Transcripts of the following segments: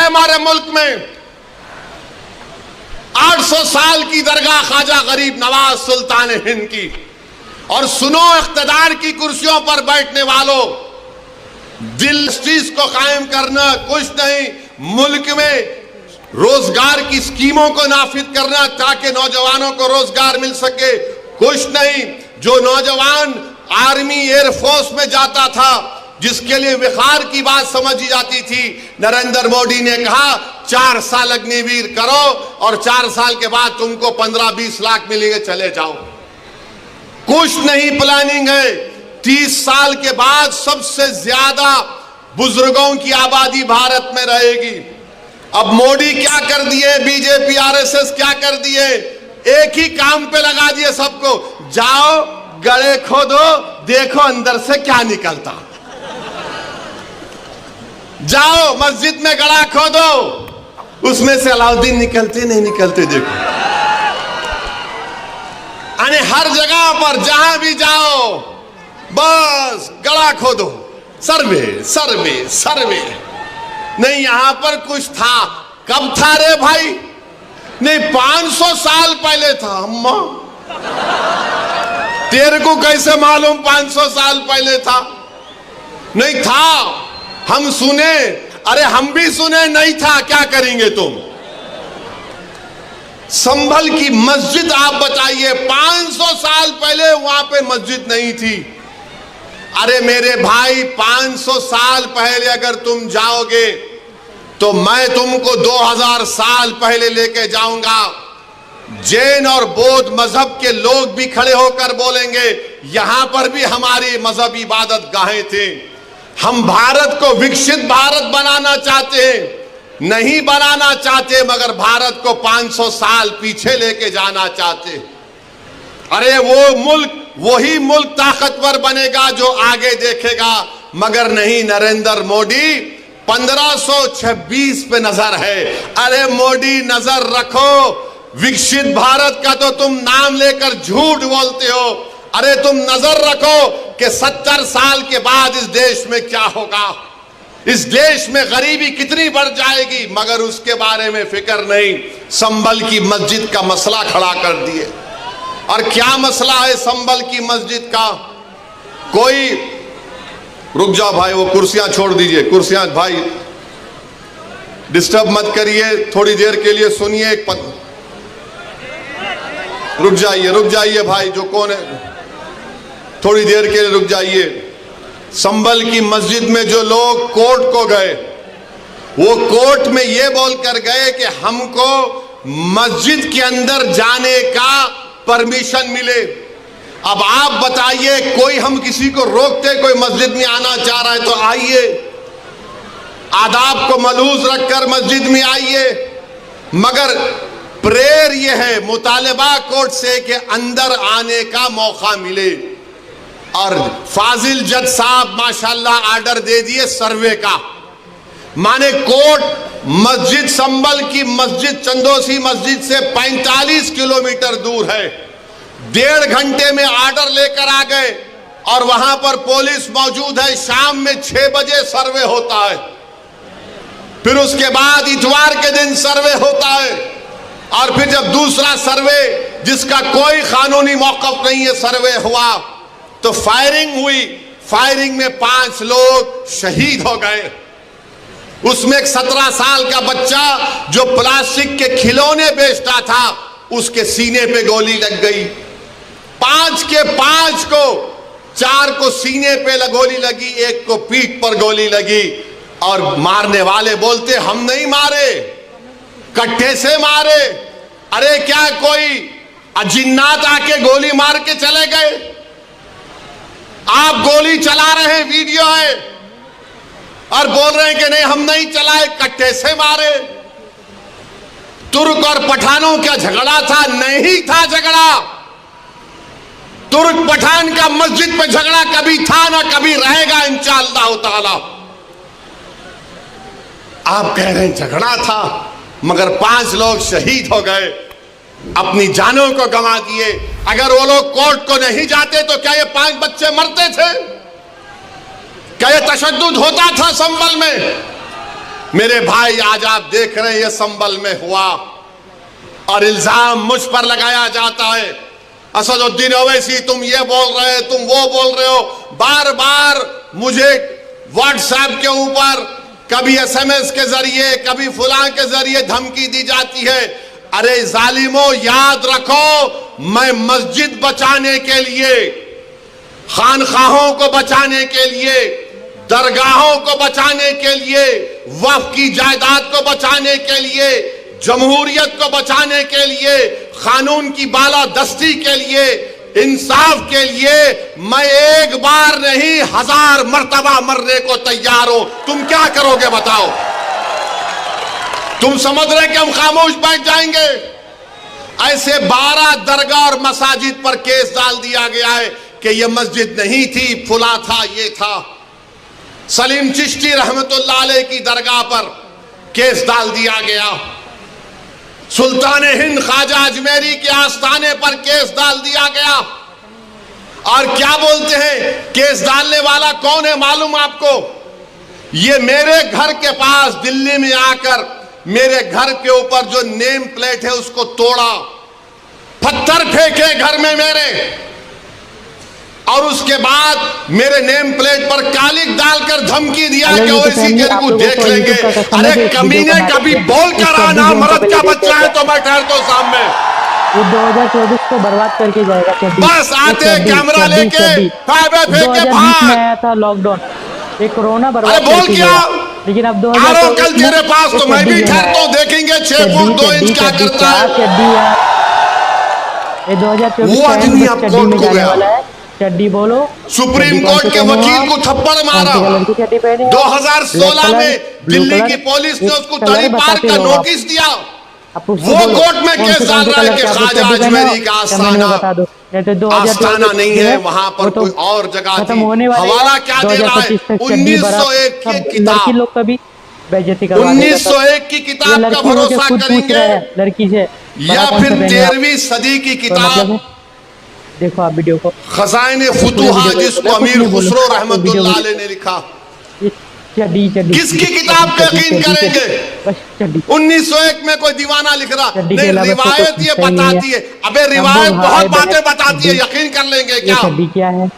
है हमारे मुल्क में। 800 साल की दरगाह ख्वाजा गरीब नवाज सुल्तान हिंद की। और सुनो इख्तिदार की कुर्सियों पर बैठने वालों, दिल चीज को कायम करना कुछ नहीं, मुल्क में रोजगार की स्कीमों को नाफिज करना ताकि नौजवानों को रोजगार मिल सके कुछ नहीं। जो नौजवान आर्मी एयरफोर्स में जाता था, जिसके लिए विखार की बात समझी जाती थी, नरेंद्र मोदी ने कहा 4 साल अग्निवीर करो और 4 साल के बाद तुमको 15-20 लाख मिलेंगे, चले जाओ। कुछ नहीं प्लानिंग है। 30 साल के बाद सबसे ज्यादा बुजुर्गों की आबादी भारत में रहेगी। अब मोदी क्या कर दिए, बीजेपी आरएसएस क्या कर दिए, एक ही काम पे लगा दिए सबको, जाओ गड़े खोदो, देखो अंदर से क्या निकलता। जाओ मस्जिद में गड़ा खोदो, उसमें से अलाउद्दीन निकलते नहीं निकलते देखो। अरे हर जगह पर जहां भी जाओ बस गड़ा खोदो, सर्वे सर्वे सर्वे। नहीं यहां पर कुछ था, कब था रे भाई? नहीं 500 साल पहले था। अम्मा तेरे को कैसे मालूम 500 साल पहले था? नहीं था, हम सुने। अरे हम भी सुने नहीं था, क्या करेंगे तुम? संभल की मस्जिद आप बताइए, 500 साल पहले वहां पे मस्जिद नहीं थी। अरे मेरे भाई 500 साल पहले अगर तुम जाओगे तो मैं तुमको 2000 साल पहले लेके जाऊंगा। जैन और बौद्ध मजहब के लोग भी खड़े होकर बोलेंगे यहां पर भी हमारी मजहब इबादत गाहें थे। हम भारत को विकसित भारत बनाना चाहते हैं, नहीं बनाना चाहते, मगर भारत को 500 साल पीछे लेके जाना चाहते। अरे वो मुल्क, वही मुल्क ताकतवर बनेगा जो आगे देखेगा, मगर नहीं। नरेंद्र मोदी 1526 पे नजर है। अरे मोदी नजर रखो, विकसित भारत का तो तुम नाम लेकर झूठ बोलते हो। अरे तुम नजर रखो कि 70 साल के बाद इस देश में क्या होगा, इस देश में गरीबी कितनी बढ़ जाएगी, मगर उसके बारे में फिक्र नहीं। संभल की मस्जिद का मसला खड़ा कर दिए। और क्या मसला है संभल की मस्जिद का? कोई रुक जाओ भाई, वो कुर्सियां छोड़ दीजिए, कुर्सियां भाई डिस्टर्ब मत करिए, थोड़ी देर के लिए सुनिए। रुक जाइए भाई, जो कौन है, थोड़ी देर के लिए रुक जाइए। संभल की मस्जिद में जो लोग कोर्ट को गए, वो कोर्ट में ये बोलकर गए कि हमको मस्जिद के अंदर जाने का परमिशन मिले। अब आप बताइए, कोई हम किसी को रोकते, कोई मस्जिद में आना चाह रहा है तो आइए, आदाब को मलहूज रखकर मस्जिद में आइए। मगर प्रेयर ये है, मुतालिबा कोर्ट से कि अंदर आने का मौका मिले। और फाजिल जज साहब माशाल्लाह आर्डर दे दिए सर्वे का, माने कोर्ट मस्जिद संभल की मस्जिद चंदोसी मस्जिद से 45 किलोमीटर दूर है। 1.5 घंटे में आर्डर लेकर आ गए और वहां पर पुलिस मौजूद है। शाम में 6 बजे सर्वे होता है, फिर उसके बाद इतवार के दिन सर्वे होता है, और फिर जब दूसरा सर्वे जिसका कोई कानूनी मौक़िफ़ नहीं है सर्वे हुआ तो फायरिंग हुई। फायरिंग में 5 लोग शहीद हो गए। उसमें एक 17 साल का बच्चा जो प्लास्टिक के खिलौने बेचता था, उसके सीने पे गोली लग गई। 5 के 5 को, 4 को सीने पे गोली लगी, 1 को पीठ पर गोली लगी। और मारने वाले बोलते हम नहीं मारे, कट्टे से मारे। अरे क्या कोई अजिन्नात आके गोली मार के चले गए? आप गोली चला रहे हैं, वीडियो है, और बोल रहे हैं कि नहीं हम नहीं चलाए, कट्टे से मारे। तुर्क और पठानों का झगड़ा था? नहीं था झगड़ा। तुर्क पठान का मस्जिद पे झगड़ा कभी था ना कभी रहेगा इंशाअल्लाह ताला। आप कह रहे हैं झगड़ा था, मगर 5 लोग शहीद हो गए, अपनी जानों को गंवा दिए। अगर वो लोग कोर्ट को नहीं जाते तो क्या ये 5 बच्चे मरते थे? क्या ये तशद्दुद होता था संभल में? मेरे भाई आज आप देख रहे हैं ये संभल में हुआ और इल्जाम मुझ पर लगाया जाता है। असदुद्दीन ओवैसी तुम ये बोल रहे हो, तुम वो बोल रहे हो। बार बार मुझे व्हाट्सएप के ऊपर कभी SMS के जरिए, कभी फुलां के जरिए धमकी दी जाती है। अरे जालिमों, याद रखो, मैं मस्जिद बचाने के लिए, खानखाहों को बचाने के लिए, दरगाहों को बचाने के लिए, वक्फ की जायदाद को बचाने के लिए, जमहूरियत को बचाने के लिए, कानून की बालादस्ती के लिए, इंसाफ के लिए मैं एक बार नहीं 1000 मर्तबा मरने को तैयार हूं। तुम क्या करोगे बताओ? तुम समझ रहे कि हम खामोश बैठ जाएंगे? ऐसे 12 दरगाह और मसाजिद पर केस डाल दिया गया है कि यह मस्जिद नहीं थी, फुला था, ये था। सलीम चिश्ती रहमतुल्लाह अलैह की दरगाह पर केस डाल दिया गया। सुल्तान हिंद ख्वाजा अजमेरी के आस्थाने पर केस डाल दिया गया। और क्या बोलते हैं, केस डालने वाला कौन है मालूम आपको? ये मेरे घर के पास दिल्ली में आकर मेरे घर के ऊपर जो नेम प्लेट है उसको तोड़ा, पत्थर फेंके घर में मेरे, और उसके बाद मेरे नेम प्लेट पर कालिक डालकर धमकी दिया कि ओवैसी को देख लेंगे। अरे कमीने, कभी बोल कर आना, मर्द का बच्चा है तो मैं ठहरता हूं सामने। ये 2024 को बर्बाद करके जाएगा। बस आते कैमरा लेके फेंके भाग। आया था लॉकडाउन, ये कोरोना बर्बाद बोल क्या? लेकिन अब कल तेरे पास तो मैं भी ठहरता हूं, देखेंगे 6 फुट 2 इंच क्या करता है। ये 2024 वो आदमी आप कोर्ट को गया, चड्डी बोलो, सुप्रीम कोर्ट के वकील को थप्पड़ मारा। 2016 में दिल्ली की पुलिस ने उसको तड़ी पार का नोटिस दिया। वो कोर्ट में केस डाल रहा है कि ख्वाजा अजमेरी का आस्थाना, आस्थाना नहीं है, वहां पर कोई और जगह थी। हवाला क्या दे रहा है? 1901 की किताब, लोग कभी बेइज्जती 1901 की किताब का भरोसा करेंगे लड़की से, या फिर 13वीं सदी की किताब? देखो आप वीडियो को, खजाइने फुतूहात जिसको अमीर खुसरो रहमतुल्लाह अलैह ने लिखा, किसकी किताब पे यकीन करेंगे? 1901 में कोई दीवाना लिख रहा नहीं, रिवायत ये बताती है। अबे रिवायत बहुत बातें बताती है, यकीन कर लेंगे क्या है?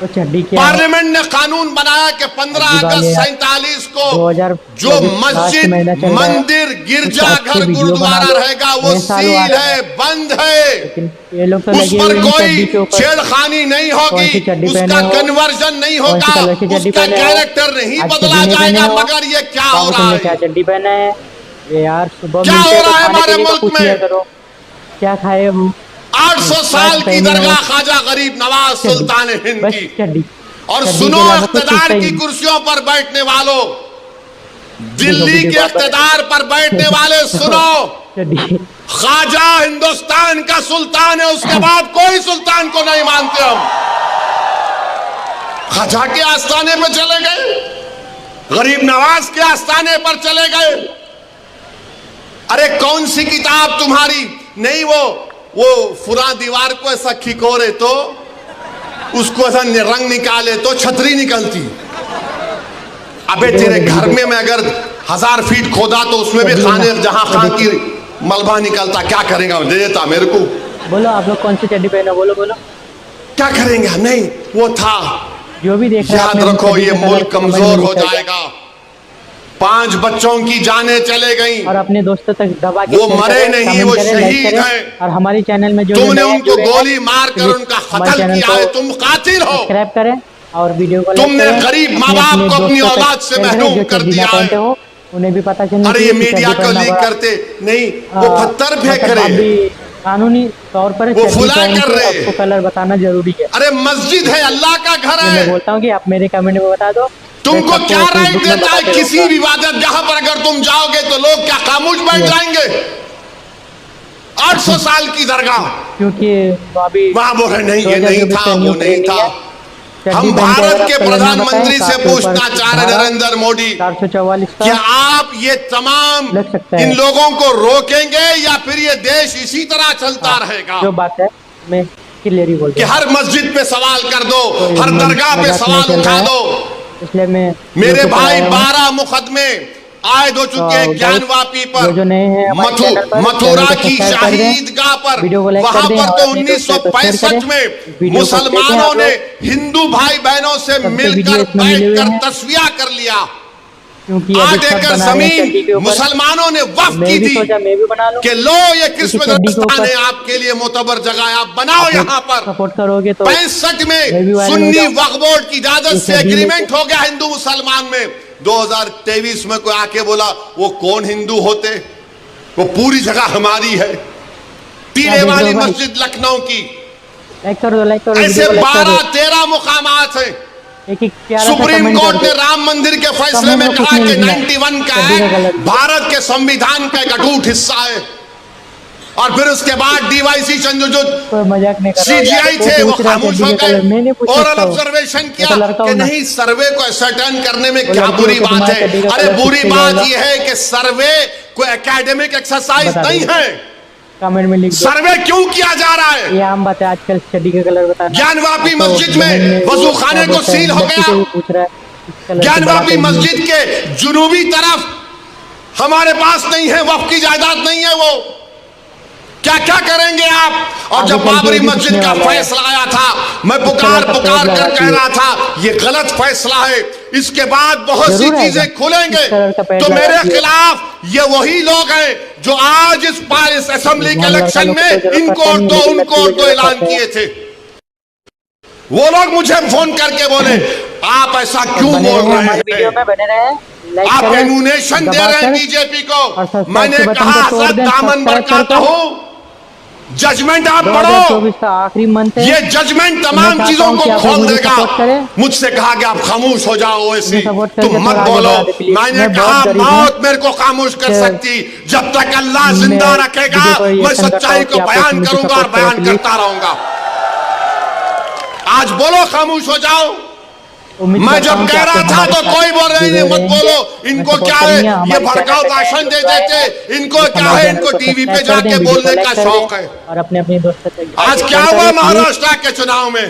तो चड्डी क्या? पार्लियामेंट ने कानून बनाया कि 15 अगस्त 47 को जो मस्जिद, मंदिर, गिरजाघर, गुरुद्वारा रहेगा वो सील है, बंद है। उस पर कोई छेड़खानी नहीं होगी, उसका कन्वर्जन नहीं होगा, उसका कैरेक्टर नहीं बदला जाएगा। मगर ये क्या हो रहा है? क्या चड्डी पहना है ये यार? सुबह क्या हो रहा है हमारे मुल्क में? क्या खाए हो? 800 साल की दरगाह ख्वाजा गरीब नवाज सुल्तान हिंद की। और सुनो इख्तिदार की कुर्सियों पर बैठने वालों, दिल्ली के इख्तिदार पर बैठने वाले सुनो, ख्वाजा हिंदुस्तान का सुल्तान है, उसके बाद कोई सुल्तान को नहीं मानते हम। ख्वाजा के आस्थाने पर चले गए, गरीब नवाज के आस्थाने पर चले गए। अरे कौन सी किताब तुम्हारी? नहीं, वो फुरा दीवार को ऐसा खिकोरे तो उसको ऐसा रंग निकाले तो छतरी निकलती। अबे तेरे घर में मैं अगर 1000 फीट खोदा तो उसमें भी खाने जहां खां की मलबा निकलता, क्या करेगा? दे देता मेरे को। बोलो आप लोग कौन सी चड्डी पहना? बोलो बोलो क्या करेंगे? नहीं, वो था। जो भी देख याद रखो ये मुल्क कमजोर हो जाएगा। 5 बच्चों की जानें चले गई और अपने दोस्तों तक दबा के, वो मरे नहीं, वो शहीद हैं। और हमारे चैनल में जो तुमने उनको गोली मारकर उनका कत्ल किया है, तुम कातिल हो। सब्सक्राइब करें और वीडियो को तुमने गरीब माँ बाप को अपनी औलाद से महरूम कर दिया है। उन्हें भी पता चलना। अरे ये मीडिया को लीक करते नहीं, वो पत्थर फेंक रहे, कानूनी तौर पर वो फुला कर रहे, आपको कलर बताना जरूरी है। अरे मस्जिद है, अल्लाह का घर है। मैं बोलता हूँ कि आप मेरे कमेंट में बता दो, तुमको क्या राइट देता है किसी भी इबादत जहां पर अगर तुम जाओगे तो लोग क्या खामोश बैठ जाएंगे? 800 साल की दरगाह, क्योंकि वहां बोल रहे नहीं, ये नहीं था, वो नहीं था। हम भारत के प्रधानमंत्री से पूछना चाह रहे नरेंद्र मोदी, 444 क्या आप ये तमाम इन लोगों को रोकेंगे या फिर ये देश इसी तरह चलता रहेगा? जो बात है मैं क्लियरली बोल कि हर मस्जिद पे सवाल कर दो, हर दरगाह पे सवाल उठा दो। इसलिए मैं मेरे भाई 12 मुकदमे आयद हो चुके हैं ज्ञानवापी पर, जो नए हैं हमारे चैनल पर, मथुरा चैनल को की सब्सक्राइब कर दें, शहीदगाह पर, वीडियो को लाइक कर वहां दें पर और तो अपने दोस्तों को शेयर 1965 करें। में वीडियो को देखें मुसलमानों आप ने लोग। हिंदू भाई बहनों से सबसे मिलकर वीडियो इसमें मिले हुए बैठकर हैं। तस्वीर कर लिया। क्योंकि अभी 8 सब एकड़ बना रहे हैं चड्डी के जमीन ऊपर, मुसलमानों ने वक्फ मैं की भी थी सोचा मैं भी बना लूं। कि लो ये इसी किस्म चड्डी के दस्तान ऊपर है आपके लिए मोतबर जगह है, आप बनाओ आप यहाँ पर। सपोर्ट करोगे तो 65 मैं में भी वायरल हो सुन्नी जाऊंगा। वक्फ बोर्ड की इजाजत ये से चड्डी एग्रीमेंट लेके हो गया हिंदू मुसलमान में। 2023 में कोई आके बोला वो कौन हिंदू होते, वो पूरी जगह हमारी है। टीले वाली मस्जिद लखनऊ की, लाइक कर दो, लाइक करो, ऐसे वीडियो को लाइक कर दो। 12-13 मुकामात हैं। एक एक प्यारा सा सुप्रीम कमेंट कोर्ट कर ने दो। राम मंदिर के फैसले में कमेंट में कहा कुछ कि नहीं लिखना। 91 का चड्डी का एक्ट कलर। भारत के संविधान का एक अटूट हिस्सा है। और फिर उसके बाद डीवाईसी चंद्रचूड़ कोई मजाक नहीं कर रहा हूँ। सीजीआई वो थे, वो पूछ रहा है खामोश चड्डी हो का कलर, मैं नहीं गए। पूछ ओरल सकता हूँ। ऑब्जर्वेशन मैं किया तो लड़का कि हूँ ना। नहीं, सर्वे को असर्टेन करने में वो क्या लड़की बुरी को बात तुम्हारे है। चड्डी का अरे कलर बुरी किससे बात जाएगा? यह है कि सर्वे कोई एकेडमिक एक्सरसाइज बता नहीं दो। है। कमेंट में लिख दो। सर्वे क्यों किया जा रहा है? ये आम बात है आजकल चड्डी का कलर बताना। ज्ञानवापी तो मस्जिद बहन में वो वजू खाने क्या को बोलते हैं, सील हो लड़की गया। को भी पूछ रहा है इस कलर से ज्ञानवापी बड़ा कहीं मस्जिद के जुनूबी तरफ हमारे पास नहीं है, वक्फ की जायदाद नहीं है। वो क्या क्या करेंगे आप? और आगे जब चल के बाबरी भी मस्जिद पूछने का वाला है। फैसला आया था, मैं पुकार का पुकार पेड़ कर लगाती कह है। रहा था ये गलत फैसला है। इसके बाद बहुत सी जरूर आएगा। चीजें खुलेंगे इस कलर का पेड़ तो मेरे लगाती है। खिलाफ ये वही लोग हैं जो आज इस असेंबली के हम इलेक्शन लड़का में लोग को जरूरत इनको पड़ता और नहीं, दो लेकिन उनको और लड़की को दो जरूरत ऐलान पड़ता है। किए थे। वो लोग मुझे फोन करके बोले आप ऐसा क्यों बने बोल रहे रहे हमारे वीडियो हैं, में, बने रहे, लाइक आप करें, एमुनेशन दे रहे हैं बीजेपी को। और सब्सक्राइब मैंने के बटन कहा को तोड़ हजरत दें, दामन सब्सक्राइब बरकाता कर हूं, जजमेंट आप 2024 पढ़ो। का आखिरी मंथ है। ये जजमेंट तो तमाम मैं चाहता चीजों हूं को कि आप खोल मुझे देगा। सपोर्ट करें। मुझसे कहा कि आप खामोश हो जाओ, ऐसी मुझे सपोर्ट करके तुम मत थोड़ा आगे बोलो। बढ़ा दे प्लीज। मैंने मैं कहा बहुत गरीब मौत हूं। मेरे को खामोश कर तो सकती, जब तक अल्लाह मैं जिंदा रखेगा वीडियो को मैं रिएक्शन करता सच्चाई हूं को कि आप बयान मुझे करूंगा और सपोर्ट करें बयान प्लीज। करता रहूंगा। आज बोलो खामोश हो जाओ। उम्मीद मैं करता जब हूं कि कह आप रहा लोग था हमारे तो साथ कोई बोल रहे जुड़े नहीं, मत रहेंगे। बोलो इनको मैं क्या सपोर्ट है, करेंगे, ये हमारे भड़काऊ चैनल पे भाषण दे नए देते, आए इनको हैं। क्या हमारे है, चैनल इनको को टीवी पे सब्सक्राइब कर जाके दें, वीडियो को बोलने लाइक का कर दें शौक है। और अपने अपने दोस्तों तक आज आगे क्या शेयर हुआ करें, प्लीज। महाराष्ट्र के चुनाव में?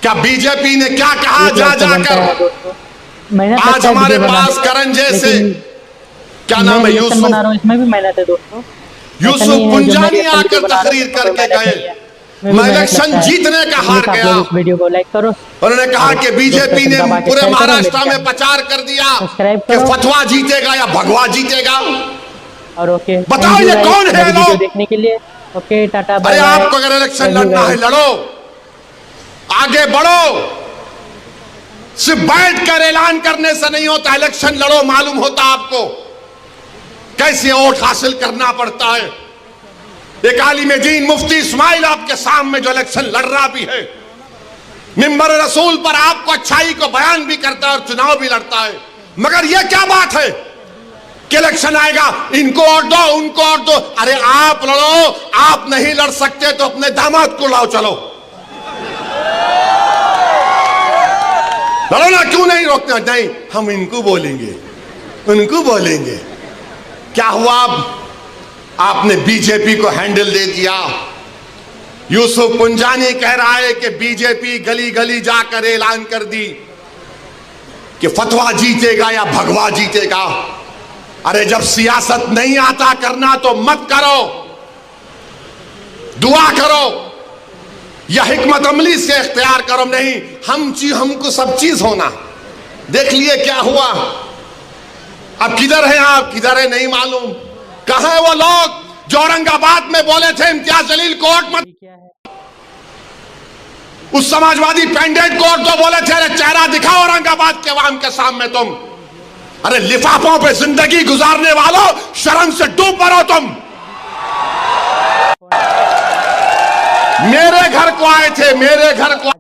क्या बीजेपी ने क्या कहा एक जा लाइक तो बनता है जाकर? दोस्तों। मेहनत आज लगता है हमारे वीडियो पास बनाने में, करण जैसे, लेकिन क्या मैं नाम है, रिएक्शन बना रहा हूँ, इसमें भी मेहनत है दोस्तों। ऐसा यूसुफ नहीं है जो मैं पुंजानी रिएक्शन वीडियो आकर बना रहा हूँ, तकरीर इसमें कोई करके मेहनत गए। नहीं है। इसमें भी मैं मेहनत इलेक्शन लगता है। जीतने का प्लीज हार आप गया। लोग इस वीडियो को लाइक करो। उन्होंने कहा कि बीजेपी ने दबा के पूरे शेयर करो, महाराष्ट्र मेरे में प्रचार कर दिया सब्सक्राइब कि करो। फतवा जीतेगा या भगवा जीतेगा। और ओके, बताओ थैंक यू ये गाइस कौन है हमारी वीडियो लोग? देखने के लिए। ओके, टाटा बाय अरे बाय। आपको अगर इलेक्शन Love you लड़ना है guys। लड़ो, आगे बढ़ो। सिर्फ बैठ कर ऐलान करने से नहीं होता, इलेक्शन लड़ो, मालूम होता आपको कैसे वोट हासिल करना पड़ता है। एक आलिम दीन मुफ्ती इस्माइल आपके सामने जो इलेक्शन लड़ रहा भी है, मिंबर रसूल पर आपको अच्छाई को बयान भी करता है और चुनाव भी लड़ता है। मगर यह क्या बात है कि इलेक्शन आएगा इनको वोट दो, उनको वोट दो। अरे आप लड़ो, आप नहीं लड़ सकते तो अपने दामाद को लाओ, चलो लड़ो ना, क्यों नहीं रोकना? नहीं, हम इनको बोलेंगे, उनको बोलेंगे। क्या हुआ? आपने बीजेपी को हैंडल दे दिया। यूसुफ पुंजानी कह रहा है कि बीजेपी गली गली जाकर ऐलान कर दी कि फतवा जीतेगा या भगवा जीतेगा। अरे जब सियासत नहीं आता करना तो मत करो, दुआ करो या हिकमत अमली से इख्तियार करो। नहीं, हमको सब चीज होना। देख लिए क्या हुआ। अब किधर है आप, किधर है नहीं मालूम। कहां है वो लोग जो औरंगाबाद में बोले थे इम्तियाज जलील कोर्ट मत, उस समाजवादी पेंडेंट कोर्ट तो बोले थे अरे चेहरा दिखाओ औरंगाबाद के अवाम के सामने तुम। अरे लिफाफों पे जिंदगी गुजारने वालों, शर्म से डूब मरो तुम। मेरे घर को आए थे, मेरे घर को।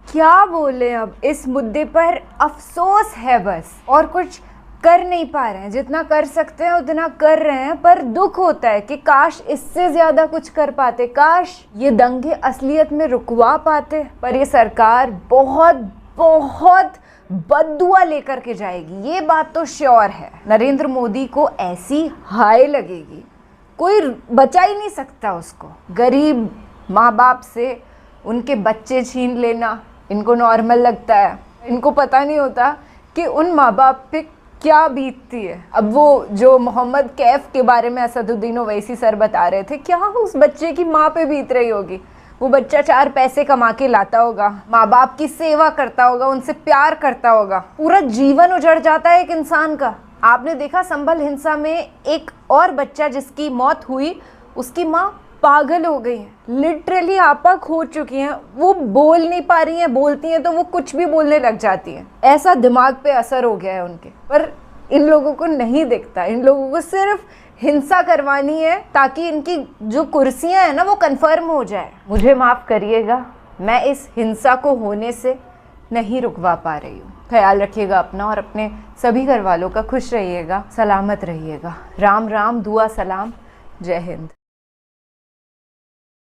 क्या बोले, अब इस मुद्दे पर अफसोस है बस, और कुछ कर नहीं पा रहे हैं। जितना कर सकते हैं उतना कर रहे हैं, पर दुख होता है कि काश इससे ज्यादा कुछ कर पाते, काश ये दंगे असलियत में रुकवा पाते। पर ये सरकार बहुत बहुत बद्दुआ लेकर के जाएगी, ये बात तो श्योर है। नरेंद्र मोदी को ऐसी हाय लगेगी, कोई बचा ही नहीं सकता उसको। गरीब माँ बाप से उनके बच्चे छीन लेना इनको नॉर्मल लगता है। इनको पता नहीं होता कि उन माँ बाप पे क्या बीतती है। अब वो जो मोहम्मद कैफ के बारे में असदुद्दीन ओवैसी सर बता रहे थे, क्या उस बच्चे की माँ पे बीत रही होगी। वो बच्चा 4 पैसे कमा के लाता होगा, माँ बाप की सेवा करता होगा, उनसे प्यार करता होगा, पूरा जीवन उजड़ जाता है एक इंसान का। आपने देखा संभल हिंसा में एक और बच्चा जिसकी मौत हुई, उसकी माँ पागल हो गई है, लिटरली आपा खो चुकी हैं, वो बोल नहीं पा रही हैं, बोलती हैं तो वो कुछ भी बोलने लग जाती हैं। ऐसा दिमाग पे असर हो गया है उनके। पर इन लोगों को नहीं दिखता, इन लोगों को सिर्फ हिंसा करवानी है ताकि इनकी जो कुर्सियां हैं ना वो कंफर्म हो जाए। मुझे माफ़ करिएगा, मैं इस हिंसा को होने से नहीं रुकवा पा रही हूँ। ख्याल रखिएगा अपना और अपने सभी घर वालों का। खुश रहिएगा, सलामत रहिएगा। राम राम, दुआ सलाम, जय हिंद।